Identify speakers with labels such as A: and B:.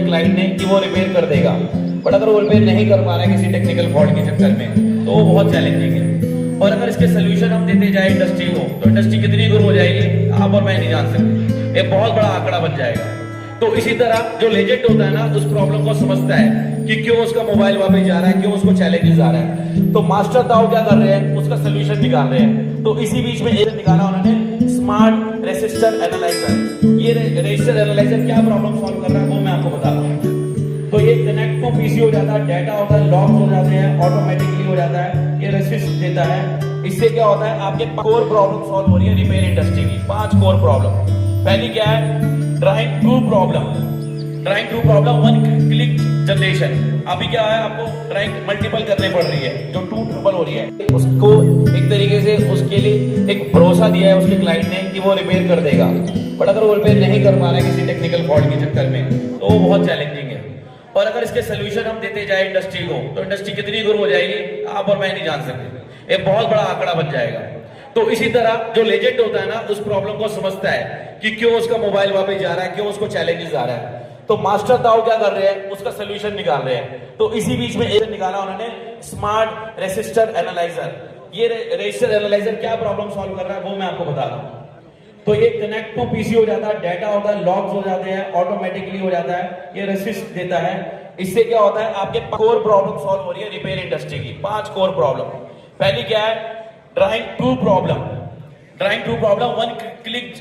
A: Client ने कि वो रिपेयर कर देगा, बट अगर वो रिपेयर नहीं कर पा रहा है किसी टेक्निकल फॉल्ट के चक्कर में तो वो बहुत चैलेंजिंग है। और अगर इसके सोल्यूशन हम देते जाए इंडस्ट्री को तो इंडस्ट्री कितनी ग्रो हो जाएगी आप और मैं नहीं जान सकते, एक बहुत बड़ा आंकड़ा बन जाएगा। तो इसी तरह जो लेजेंड होता है ना उस प्रॉब्लम को समझता है कि क्यों उसका मोबाइल वापस जा रहा है, क्यों उसको चैलेंजेस आ रहा है, तो मास्टर दाव क्या कर रहे हैं उसका सोल्यूशन निकाल रहे हैं। तो इसी बीच में एक निकाला उन्होंने स्मार्ट रेसिस्टर एनालाइजर। ये रेसिस्टर एनालाइजर क्या प्रॉब्लम सॉल्व कर रहा है वो मैं आपको बता रहा हूँ। तो ये कनेक्ट टू पीसी हो जाता है, डाटा होता है, लॉक्स हो जाते हैं, ऑटोमेटिकली हो जाता है, ये रेसिस्ट देता है। इससे क्या होता है आपके कोर प्रॉब्लम सॉल्व हो रही है रिपेयर इंडस्ट्री की। 5 कोर प्रॉब्लम। पहली क्या है drawing true problem. Drawing true problem 1 click generation. अभी क्या है आपको ड्राइंग मल्टीपल करने पड़ रही है जो 2 ट्रिपल हो रही है, उसको एक तरीके से उसके लिए एक भरोसा दिया है उसके क्लाइंट ने कि वो रिपेयर कर देगा, बट अगर वो रिपेयर नहीं कर पा रहा है किसी टेक्निकल फॉल्ट के चक्कर में तो वो बहुत चैलेंजिंग है। और अगर इसके सोल्यूशन हम देते जाए इंडस्ट्री को तो इंडस्ट्री कितनी ग्रो हो जाएगी आप और मैं नहीं जान सकते, एक बहुत बड़ा आंकड़ा बन जाएगा। तो इसी तरह जो लेजेंड होता है ना उस प्रॉब्लम को समझता है कि क्यों उसका मोबाइल वापस जा रहा है, क्यों उसको चैलेंजेस आ रहा है, तो मास्टर दाव क्या कर रहे हैं उसका सोल्यूशन निकाल रहे हैं। तो इसी बीच में एक निकाला उन्होंने स्मार्ट रेसिस्टर एनालाइजर। ये रेसिस्टर एनालाइजर क्या प्रॉब्लम सॉल्व कर रहा है वो मैं आपको बता रहा हूँ। तो ये कनेक्ट टू पीसी हो जाता है, डाटा होता है, लॉग्स हो जाते हैं, ऑटोमेटिकली हो जाता है, ये रेसिस्ट देता है। इससे क्या होता है आपके कोर प्रॉब्लम सॉल्व हो रही है रिपेयर इंडस्ट्री की। 5 कोर प्रॉब्लम। पहली क्या है drawing true problem. Drawing true problem 1 click